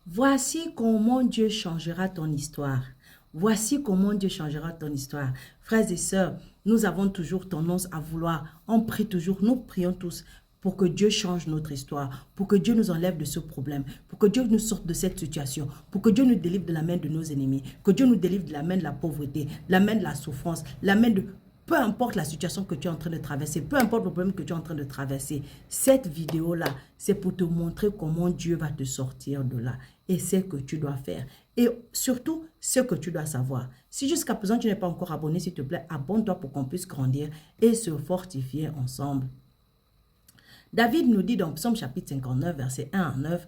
Voici comment Dieu changera ton histoire. Voici comment Dieu changera ton histoire. Frères et sœurs, nous avons toujours tendance à vouloir, on prie toujours, nous prions tous pour que Dieu change notre histoire, pour que Dieu nous enlève de ce problème, pour que Dieu nous sorte de cette situation, pour que Dieu nous délivre de la main de nos ennemis, que Dieu nous délivre de la main de la pauvreté, de la main de la souffrance, de la main de... Peu importe la situation que tu es en train de traverser, peu importe le problème que tu es en train de traverser, cette vidéo-là, c'est pour te montrer comment Dieu va te sortir de là. Et c'est ce que tu dois faire. Et surtout, ce que tu dois savoir. Si jusqu'à présent, tu n'es pas encore abonné, s'il te plaît, abonne-toi pour qu'on puisse grandir et se fortifier ensemble. David nous dit dans Psaume chapitre 59, versets 1 à 9,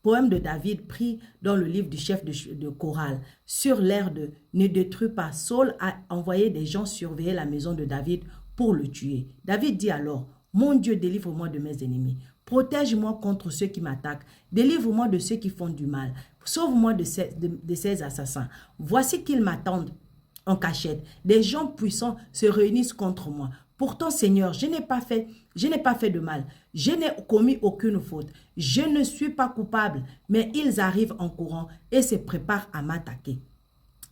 poème de David pris dans le livre du chef de chorale, sur l'air de « Ne détruis pas ». Saul a envoyé des gens surveiller la maison de David pour le tuer. David dit alors, « Mon Dieu, délivre-moi de mes ennemis. Protège-moi contre ceux qui m'attaquent. Délivre-moi de ceux qui font du mal. Sauve-moi de ces assassins. Voici qu'ils m'attendent en cachette. Des gens puissants se réunissent contre moi. Pourtant, Seigneur, je n'ai pas fait de mal. Je n'ai commis aucune faute. Je ne suis pas coupable. Mais ils arrivent en courant et se préparent à m'attaquer.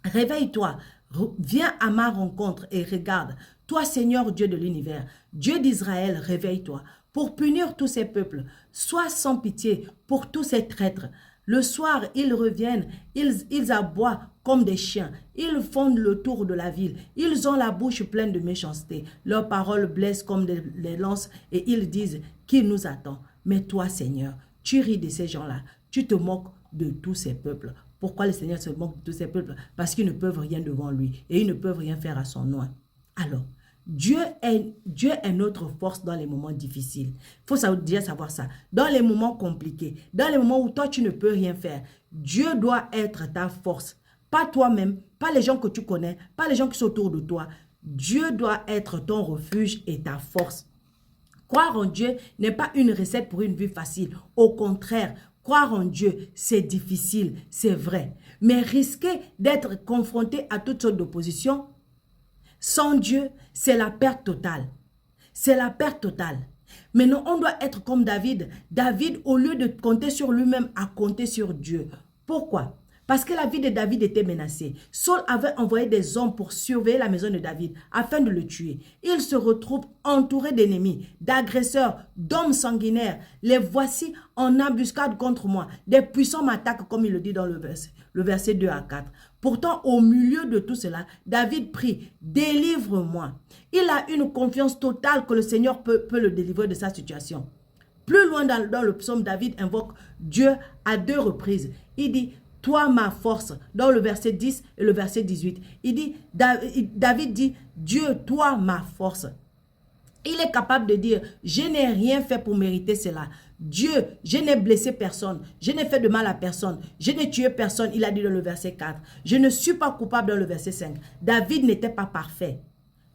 Réveille-toi, viens à ma rencontre et regarde. Toi, Seigneur Dieu de l'univers, Dieu d'Israël, réveille-toi pour punir tous ces peuples. Sois sans pitié pour tous ces traîtres. Le soir, ils reviennent, ils aboient comme des chiens. Ils font le tour de la ville. Ils ont la bouche pleine de méchanceté. Leurs paroles blessent comme des lances et ils disent qui nous attend. Mais toi, Seigneur, tu ris de ces gens-là. Tu te moques de tous ces peuples. Pourquoi le Seigneur se moque de tous ces peuples? Parce qu'ils ne peuvent rien devant lui et ils ne peuvent rien faire à son nom. Alors, Dieu est notre force dans les moments difficiles. Il faut déjà savoir ça. Dans les moments compliqués, dans les moments où toi, tu ne peux rien faire, Dieu doit être ta force. Pas toi-même, pas les gens que tu connais, pas les gens qui sont autour de toi. Dieu doit être ton refuge et ta force. Croire en Dieu n'est pas une recette pour une vie facile. Au contraire, croire en Dieu, c'est difficile, c'est vrai. Mais risquer d'être confronté à toutes sortes d'oppositions, sans Dieu, c'est la perte totale. C'est la perte totale. Maintenant, on doit être comme David. David, au lieu de compter sur lui-même, a compté sur Dieu. Pourquoi? Parce que la vie de David était menacée. Saul avait envoyé des hommes pour surveiller la maison de David afin de le tuer. Il se retrouve entouré d'ennemis, d'agresseurs, d'hommes sanguinaires. Les voici en embuscade contre moi. Des puissants m'attaquent comme il le dit dans le verset 2 à 4. Pourtant, au milieu de tout cela, David prie, délivre-moi. Il a une confiance totale que le Seigneur peut le délivrer de sa situation. Plus loin dans le psaume, David invoque Dieu à 2 reprises. Il dit, toi ma force, dans le verset 10 et le verset 18. Il dit, David dit, Dieu, toi ma force. Il est capable de dire, je n'ai rien fait pour mériter cela. Dieu, je n'ai blessé personne, je n'ai fait de mal à personne, je n'ai tué personne, il a dit dans le verset 4. Je ne suis pas coupable dans le verset 5. David n'était pas parfait.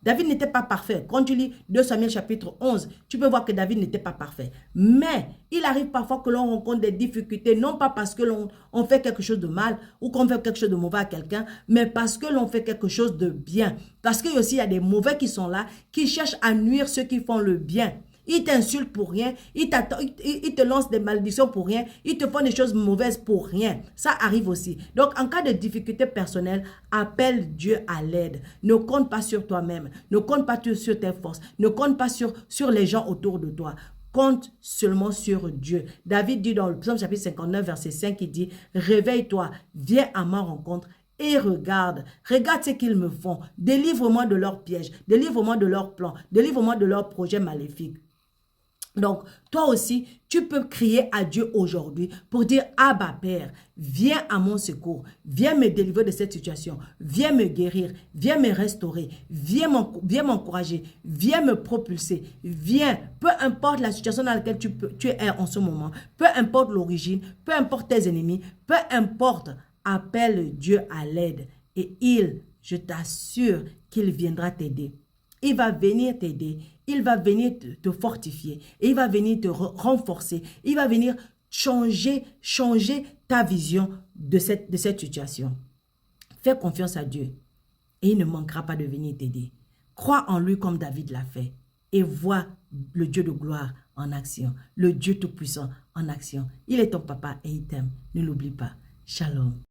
David n'était pas parfait. Quand tu lis 2 Samuel chapitre 11, tu peux voir que David n'était pas parfait. Mais il arrive parfois que l'on rencontre des difficultés, non pas parce que l'on fait quelque chose de mal ou qu'on fait quelque chose de mauvais à quelqu'un, mais parce que l'on fait quelque chose de bien. Parce qu'il y a des mauvais qui sont là, qui cherchent à nuire ceux qui font le bien. Ils t'insultent pour rien, ils te lancent des malédictions pour rien, ils te font des choses mauvaises pour rien. Ça arrive aussi. Donc, en cas de difficulté personnelle, appelle Dieu à l'aide. Ne compte pas sur toi-même, ne compte pas sur tes forces, ne compte pas sur les gens autour de toi. Compte seulement sur Dieu. David dit dans le psaume chapitre 59, verset 5, il dit, « Réveille-toi, viens à ma rencontre. » Et regarde ce qu'ils me font. Délivre-moi de leurs pièges, délivre-moi de leurs plans, délivre-moi de leurs projets maléfiques. Donc, toi aussi, tu peux crier à Dieu aujourd'hui pour dire, Abba Père, viens à mon secours, viens me délivrer de cette situation, viens me guérir, viens me restaurer, viens m'encourager, viens me propulser, viens, peu importe la situation dans laquelle tu es en ce moment, peu importe l'origine, peu importe tes ennemis, peu importe, appelle Dieu à l'aide et je t'assure qu'il viendra t'aider. Il va venir t'aider, il va venir te fortifier, et il va venir te renforcer, il va venir changer ta vision de cette situation. Fais confiance à Dieu et il ne manquera pas de venir t'aider. Crois en lui comme David l'a fait et vois le Dieu de gloire en action. Le Dieu Tout-Puissant en action. Il est ton papa et il t'aime. Ne l'oublie pas. Shalom.